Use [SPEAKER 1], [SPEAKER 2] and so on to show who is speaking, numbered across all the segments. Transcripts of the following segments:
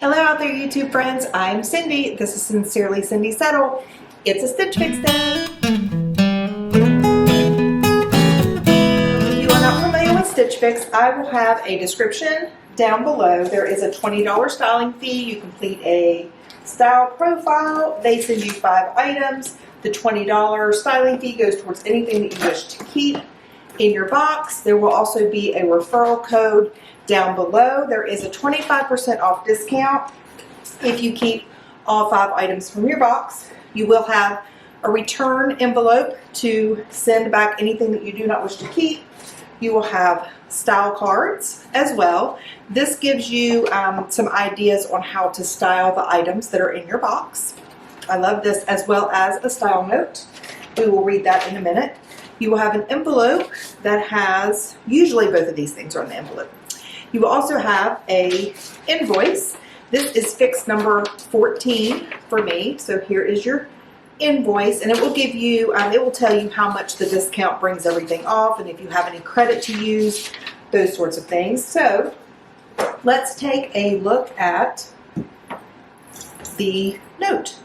[SPEAKER 1] Hello out there YouTube friends, I'm Cindy. This is SincerelyCindiSettle. It's a Stitch Fix day. If you are not familiar with Stitch Fix, I will have a description down below. There is a $20 styling fee. You complete a style profile. They send you 5 items. The $20 styling fee goes towards anything that you wish to keep in your box. There will also be a referral code down below. There is a 25% off discount if you keep all 5 items from your box. You will have a return envelope to send back anything that you do not wish to keep. You will have style cards as well. This gives you some ideas on how to style the items that are in your box. I love this, as well as a style note. We will read that in a minute. You will have an envelope that has, usually both of these things are in the envelope. You will also have a invoice. This is fix number 14 for me. So here is your invoice, and it will give you, it will tell you how much the discount brings everything off, and if you have any credit to use, those sorts of things. So let's take a look at the note.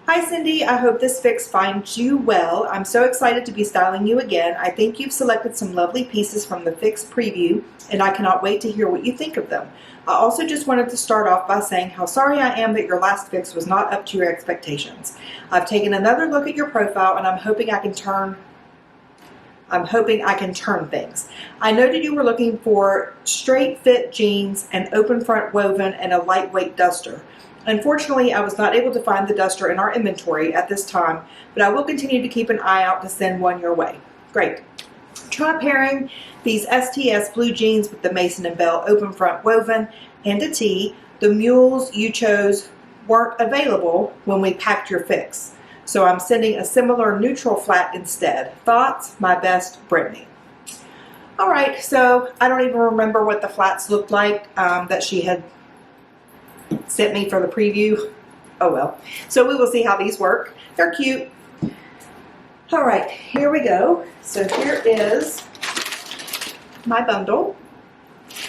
[SPEAKER 1] Hi Cindy, I hope this fix finds you well. I'm so excited to be styling you again. I think you've selected some lovely pieces from the fix preview, and I cannot wait to hear what you think of them. I also just wanted to start off by saying how sorry I am that your last fix was not up to your expectations. I've taken another look at your profile, and I'm hoping I can turn things. I noted you were looking for straight fit jeans, an open front woven, and a lightweight duster. Unfortunately, I was not able to find the duster in our inventory at this time, but I will continue to keep an eye out to send one your way. Great. Try pairing these STS blue jeans with the Mason & Belle open front woven and a tee. The mules you chose weren't available when we packed your fix, so I'm sending a similar neutral flat instead. Thoughts? My best, Brittany. All right, so I don't even remember what the flats looked like that she had sent me for the preview. Oh well. So we will see how these work. They're cute. All right, here we go. So here is my bundle.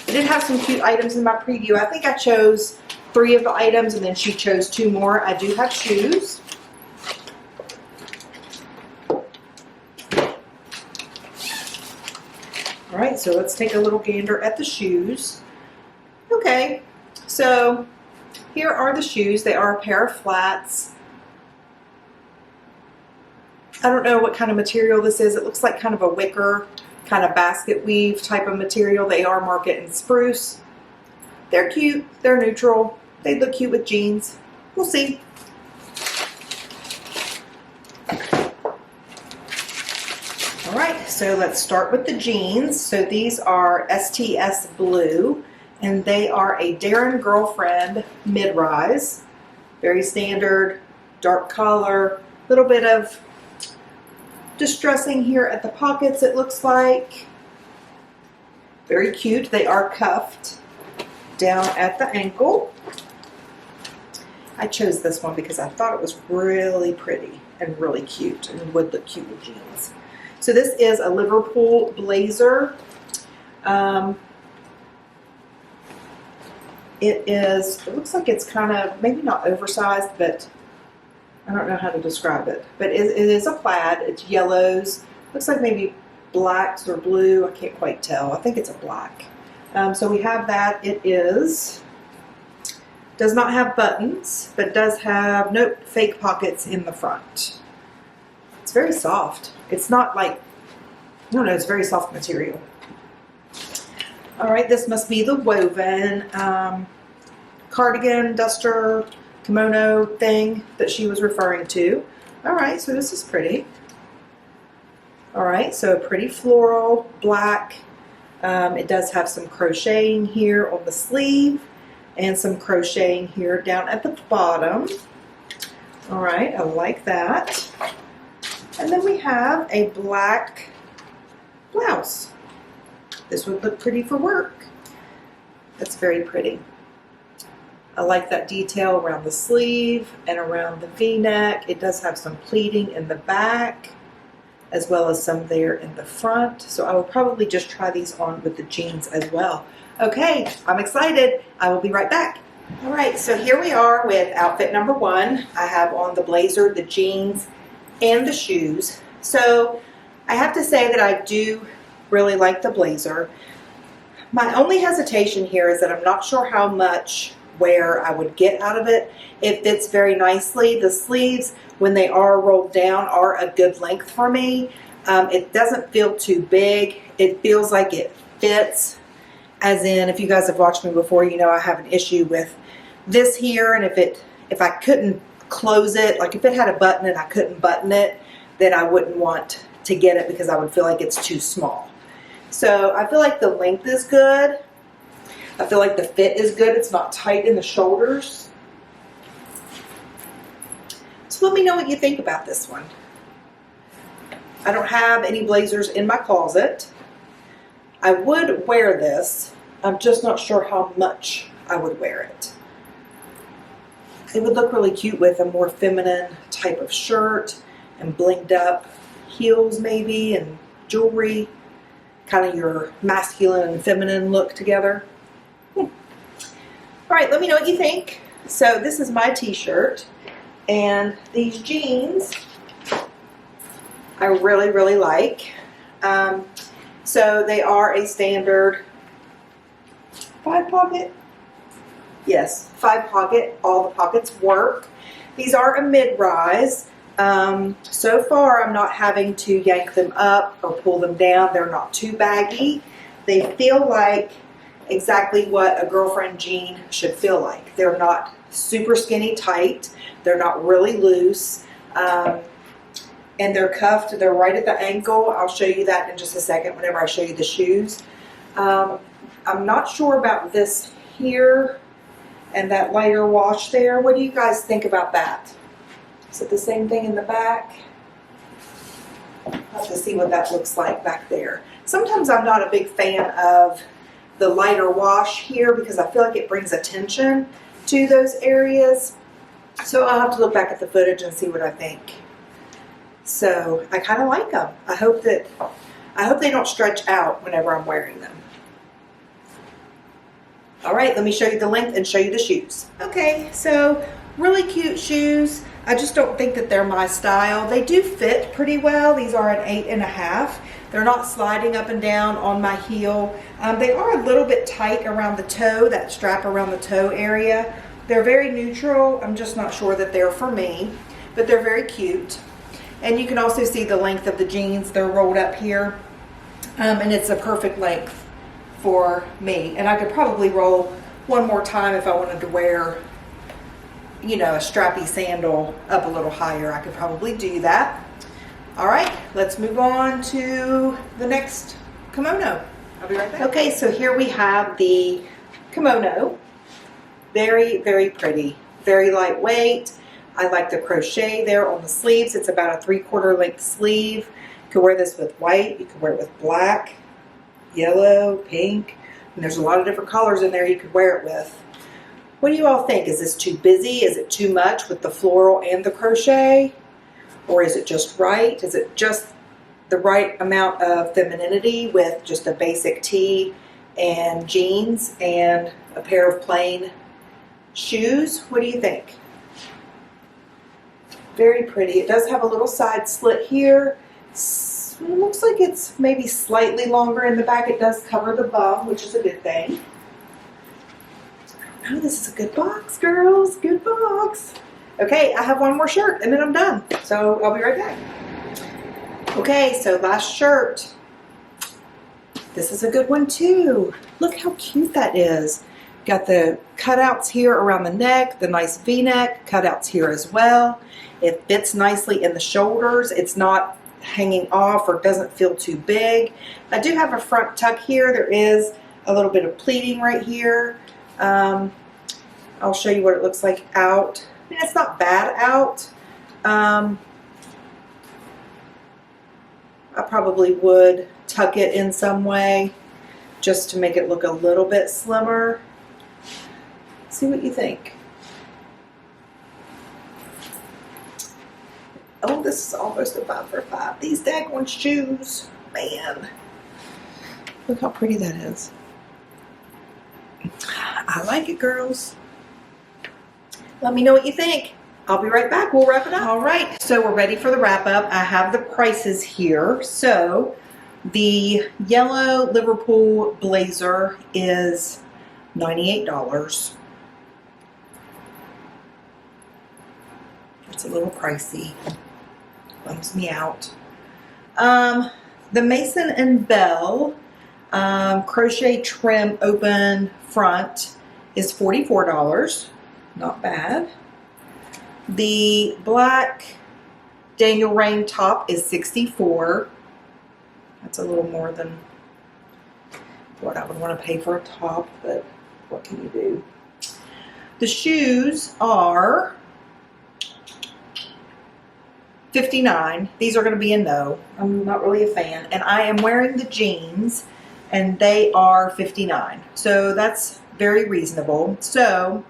[SPEAKER 1] I did have some cute items in my preview. I think I chose 3 of the items, and then she chose 2 more. I do have shoes. All right, so let's take a little gander at the shoes. Okay, so here are the shoes. They are a pair of flats. I don't know what kind of material this is. It looks like kind of a wicker, kind of basket weave type of material. They are marked in spruce. They're cute. They're neutral. They look cute with jeans. We'll see. All right, so let's start with the jeans. So these are STS Blue, and they are a Darren Girlfriend mid-rise. Very standard, dark collar, little bit of distressing here at the pockets, it looks like. Very cute. They are cuffed down at the ankle. I chose this one because I thought it was really pretty and really cute and would look cute with jeans. So this is a Liverpool blazer. It looks like it's kind of, maybe not oversized, but I don't know how to describe it. But it is a plaid. It's yellows. Looks like maybe blacks or blue. I can't quite tell. I think it's a black. So we have that. It does not have buttons, but does have no fake pockets in the front. It's very soft. It's not like, I don't know, it's very soft material. All right, this must be the woven cardigan, duster, kimono thing that she was referring to. All right, so this is pretty. All right, so a pretty floral black. It does have some crocheting here on the sleeve and some crocheting here down at the bottom. All right, I like that. And then we have a black blouse. This would look pretty for work. That's very pretty. I like that detail around the sleeve and around the V-neck. It does have some pleating in the back as well as some there in the front. So I will probably just try these on with the jeans as well. Okay, I'm excited. I will be right back. All right, so here we are with outfit number one. I have on the blazer, the jeans, and the shoes. So I have to say that I do really like the blazer. My only hesitation here is that I'm not sure how much wear I would get out of it. It fits very nicely. The sleeves, when they are rolled down, are a good length for me. It doesn't feel too big. It feels like it fits. As in, if you guys have watched me before, you know I have an issue with this here, and if I couldn't close it, like if it had a button and I couldn't button it, then I wouldn't want to get it because I would feel like it's too small. So I feel like the length is good. I feel like the fit is good. It's not tight in the shoulders. So let me know what you think about this one. I don't have any blazers in my closet. I would wear this. I'm just not sure how much I would wear it. It would look really cute with a more feminine type of shirt and blinged up heels maybe and jewelry. Kind of your masculine and feminine look together. All right, let me know what you think. So this is my t-shirt, and these jeans I really, really like. So they are a standard 5 pocket. Yes, 5 pocket. All the pockets work. These are a mid-rise. So far I'm not having to yank them up or pull them down. They're not too baggy. They feel like exactly what a girlfriend jean should feel like. They're not super skinny tight. They're not really loose. And they're cuffed. They're right at the ankle. I'll show you that in just a second whenever I show you the shoes. I'm not sure about this here and that lighter wash there. What do you guys think about that? Is it the same thing in the back? I'll have to see what that looks like back there. Sometimes I'm not a big fan of the lighter wash here because I feel like it brings attention to those areas. So I'll have to look back at the footage and see what I think. So I kind of like them. I hope they don't stretch out whenever I'm wearing them. All right, let me show you the length and show you the shoes. Okay, so really cute shoes. I just don't think that they're my style. They do fit pretty well. These are an 8.5. They're not sliding up and down on my heel. They are a little bit tight around the toe, that strap around the toe area. They're very neutral. I'm just not sure that they're for me, but they're very cute. And you can also see the length of the jeans. They're rolled up here, and it's a perfect length for me. And I could probably roll one more time if I wanted to wear, you know, a strappy sandal up a little higher. I could probably do that. All right, let's move on to the next kimono. I'll be right back. Okay, so here we have the kimono. Very, very pretty, very lightweight. I like the crochet there on the sleeves. It's about a 3/4 length sleeve. You can wear this with white, you can wear it with black, yellow, pink, and there's a lot of different colors in there you could wear it with. What do you all think? Is this too busy? Is it too much with the floral and the crochet? Or is it just right? Is it just the right amount of femininity with just a basic tee and jeans and a pair of plain shoes? What do you think? Very pretty. It does have a little side slit here. It looks like it's maybe slightly longer in the back. It does cover the bum, which is a good thing. Oh, this is a good box, girls. Good box. Okay, I have one more shirt and then I'm done. So I'll be right back. Okay, so last shirt. This is a good one too. Look how cute that is. Got the cutouts here around the neck, the nice V-neck, cutouts here as well. It fits nicely in the shoulders. It's not hanging off or doesn't feel too big. I do have a front tuck here. There is a little bit of pleating right here. I'll show you what it looks like out. I mean, it's not bad out. I probably would tuck it in some way just to make it look a little bit slimmer. See what you think. Oh, this is almost a 5 for 5. These daggone shoes, man. Look how pretty that is. I like it, girls. Let me know what you think. I'll be right back. We'll wrap it up. All right, so we're ready for the wrap up. I have the prices here. So the yellow Liverpool blazer is $98. It's a little pricey. Bums me out. The Mason and Belle crochet trim open front is $44. Not bad. The black Daniel Rain top is $64. That's a little more than what I would want to pay for a top, but what can you do? The shoes are $59. These are going to be a no. I'm not really a fan. And I am wearing the jeans, and they are $59. So that's very reasonable. So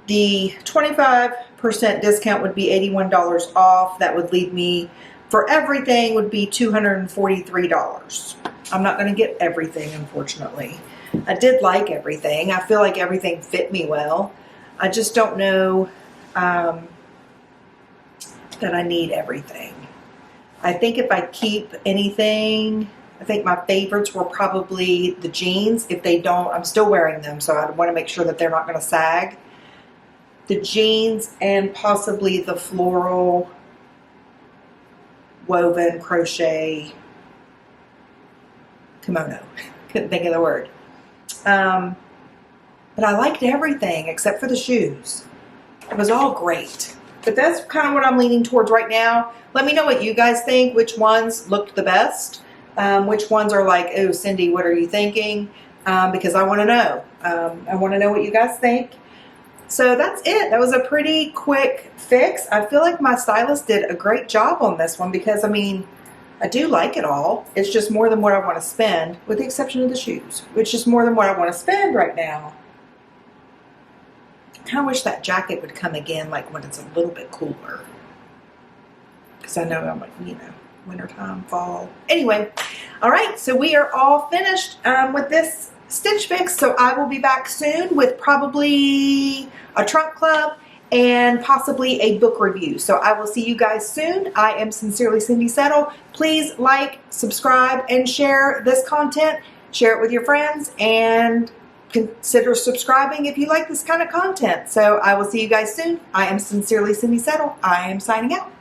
[SPEAKER 1] the 25% discount would be $81 off. That would leave me, for everything, would be $243. I'm not going to get everything, unfortunately. I did like everything. I feel like everything fit me well. I just don't know that I need everything. I think if I keep anything, I think my favorites were probably the jeans. If they don't, I'm still wearing them, so I want to make sure that they're not going to sag. The jeans and possibly the floral woven crochet kimono. Couldn't think of the word. But I liked everything except for the shoes. It was all great. But that's kind of what I'm leaning towards right now. Let me know what you guys think. Which ones looked the best? Which ones are like, oh, Cindy, what are you thinking? Because I want to know. I want to know what you guys think. So that's it. That was a pretty quick fix. I feel like my stylist did a great job on this one because, I mean, I do like it all. It's just more than what I want to spend, with the exception of the shoes. It's just more than what I want to spend right now. I kind of wish that jacket would come again, like when it's a little bit cooler. Because I know I'm like, you know, wintertime, fall. Anyway, all right, so we are all finished with this Stitch Fix. So I will be back soon with probably a trunk club and possibly a book review. So I will see you guys soon. I am Sincerely Cindy Settle. Please like, subscribe, and share this content. Share it with your friends and consider subscribing if you like this kind of content. So I will see you guys soon. I am Sincerely Cindy Settle. I am signing out.